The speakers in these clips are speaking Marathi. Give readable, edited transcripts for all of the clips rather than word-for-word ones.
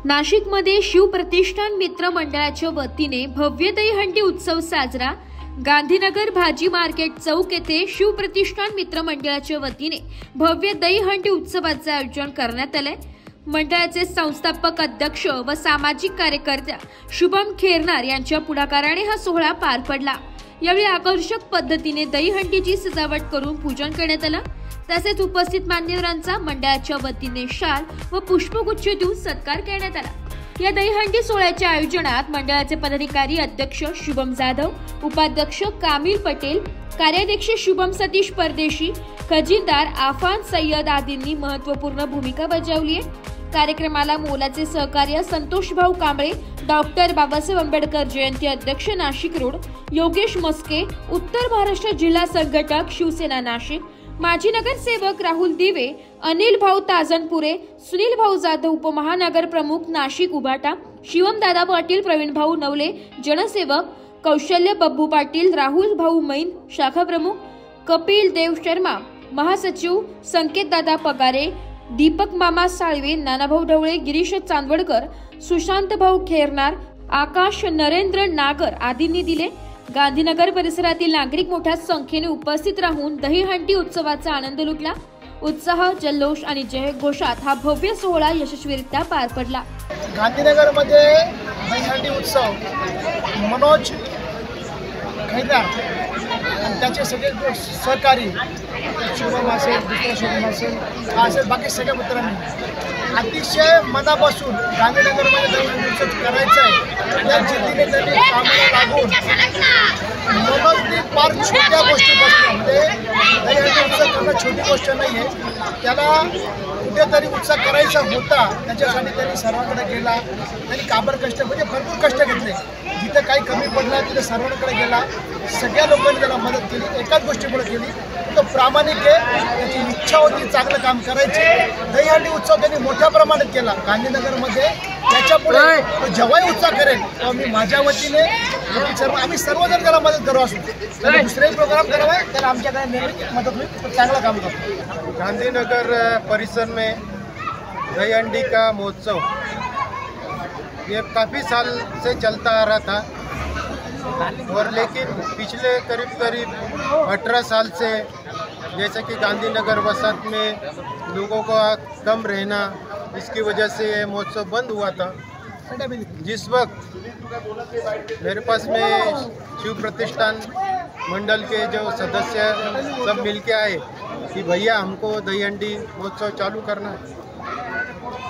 नाशिकमध्ये शिवप्रतिष्ठान मित्र मंडळाच्या वतीने भव्य दहीहंडी उत्सव साजरा। गांधीनगर भाजी मार्केट चौक येथे शिवप्रतिष्ठान मित्र मंडळाच्या वतीने भव्य दहीहंडी उत्सवाचे आयोजन करण्यात आले। मंडळाचे संस्थापक अध्यक्ष व सामाजिक कार्यकर्त्या शुभम खेरनार यांच्या पुढाकाराने हा सोहळा पार पडला। यावेळी आकर्षक पद्धतीने दहीहंडीची सजावट करून पूजन करण्यात आले। तसेच उपस्थित मान्यवरांचा मंडळाच्या वतीने शाल व पुष्पगुच्छ देऊन सत्कार करण्यात आला। या दहीहंडी सोहळ्याच्या आयोजनात मंडळाचे पदाधिकारी अध्यक्ष शुभम जाधव, उपाध्यक्ष कामिल पटेल, कार्याध्यक्ष शुभम सतीश परदेशी, खजिनदार आफान सय्यद आदींनी महत्त्वपूर्ण भूमिका बजावली आहे। कार्यक्रमाला मोलाचे सहकार्य संतोष भाऊ कांबळे, डॉक्टर बाबासाहेब आंबेडकर जयंती अध्यक्ष नाशिक रोड, योगेश मस्के, उत्तर महाराष्ट्र जिल्हा संघटक शिवसेना नाशिक, माजी नगरसेवक राहुल दिवे, अनिल भाऊ ताजनपुरे, सुनील भाऊ जाधव उपमहानगर प्रमुख नाशिक उभाटा, शिवम दादा पाटील, प्रवीण भाऊ नवले जनसेवक, कौशल्य बब्बू पाटील, राहुल भाऊ मैन शाखा प्रमुख, कपिल देव शर्मा महासचिव, संकेत दादा पगारे, दीपक मामा साळवे, नानाभाऊ ढवळे, गिरीश चांदवडकर, सुशांत भाऊ खेरनार, आकाश नरेंद्र नागर आदींनी दिले। गांधीनगर परिसरातील नागरिक मोठ्या संख्येने उपस्थित राहून दहीहंडी उत्सवाचा आनंद लुटला। उत्साह, जल्लोष आणि जयघोषात हा भव्य सोहळा यशस्वीरित्या पार पडला। गांधीनगर मध्ये दहीहंडी उत्सव मनोज खैरनार आणि त्याचे सगळे सहकारी शुभम असेल, दुसरा शुभम असेल, बाकी सगळ्या मित्रांनी अतिशय मनापासून गांधीनगरमध्ये दहीहंडी उत्सव करायचा आहे या जिद्दीने त्यांनी कामाला लागून मनोजनी फार छोट्या गोष्टीपासून म्हणजे दहीहंडी उत्सव करणं छोटी गोष्ट नाही आहे, त्याला कुठेतरी उत्सव करायचा होता त्याच्यासाठी त्यांनी सर्वांकडे गेला, त्यांनी काबर कष्ट म्हणजे भरपूर कष्ट घेतले, जिथे काही कमी पडला तिथे सर्वांकडे गेला, सगळ्या लोकांनी त्याला मदत केली, एकाच गोष्टीमुळे केली तो प्रामाणिक आहे, त्याची इच्छा होती चांगलं काम करायची। दहीहंडी उत्सव त्यांनी मोठ्या प्रमाणात केला गांधीनगरमध्ये, त्याच्यापुढे जेव्हाही उत्सव करेल तेव्हा मी माझ्या वतीने आम्ही सर्वजण त्याला मदत करू असू, त्याला दुसरेही प्रोग्राम करावा त्याला आमच्याकडे नेहमी मदत होईल, तो चांगलं काम करतो। गांधीनगर परिसर में दहीहंडी का महोत्सव ये काफ़ी साल से चलता आ रहा था और लेकिन पिछले करीब 18 साल से जैसे कि गांधीनगर वसाहत में लोगों का कम रहना, इसकी वजह से ये महोत्सव बंद हुआ था। जिस वक्त मेरे पास में शिव प्रतिष्ठान मंडल के जो सदस्य सब मिलके आए कि भैया हमको दहीहंडी महोत्सव चालू करना है,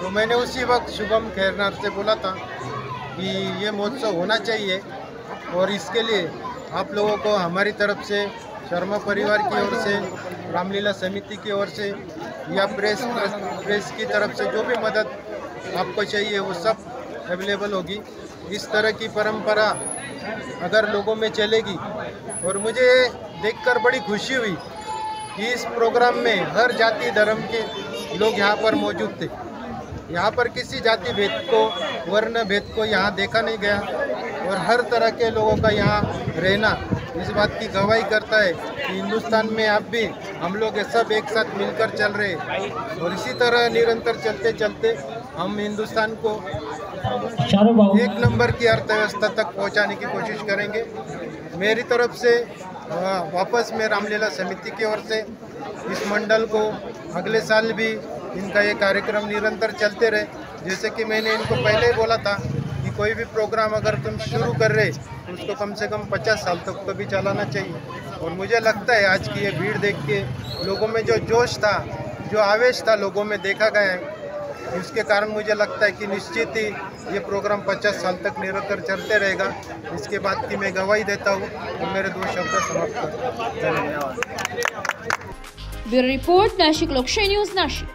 तो मैंने उसी वक्त शुभम खेरनार से बोला था कि ये महोत्सव होना चाहिए और इसके लिए आप लोगों को हमारी तरफ से, शर्मा परिवार की ओर से, रामलीला समिति की ओर से या प्रेस की तरफ से जो भी मदद आपको चाहिए वो सब अवेलेबल होगी। इस तरह की परंपरा अगर लोगों में चलेगी, और मुझे देखकर बड़ी खुशी हुई कि इस प्रोग्राम में हर जाति धर्म के लोग यहाँ पर मौजूद थे। यहाँ पर किसी जाति भेद को, वर्ण भेद को यहाँ देखा नहीं गया और हर तरह के लोगों का यहाँ रहना इस बात की गवाही करता है कि हिंदुस्तान में आप भी हम लोग सब एक साथ मिलकर चल रहे हैं और इसी तरह निरंतर चलते चलते हम हिंदुस्तान को एक नंबर की अर्थव्यवस्था तक पहुँचाने की कोशिश करेंगे। मेरी तरफ से वापस में रामलीला समिति की ओर से इस मंडल को अगले साल भी इनका ये कार्यक्रम निरंतर चलते रहे। जैसे कि मैंने इनको पहले ही बोला था कि कोई भी प्रोग्राम अगर तुम शुरू कर रहे तो उसको कम से कम 50 साल तक तो भी चलाना चाहिए। और मुझे लगता है आज की ये भीड़ देख के लोगों में जो जोश था, जो आवेश था लोगों में देखा गया है, इसके कारण मुझे लगता है कि निश्चित ही ये प्रोग्राम 50 साल तक निरंतर चलते रहेगा। इसके बाद की मैं गवाही देता हूँ और मेरे 2 शब्द समाप्त करता हूँ। ब्यूरो रिपोर्ट, नाशिक लोकशाही न्यूज, नाशिक।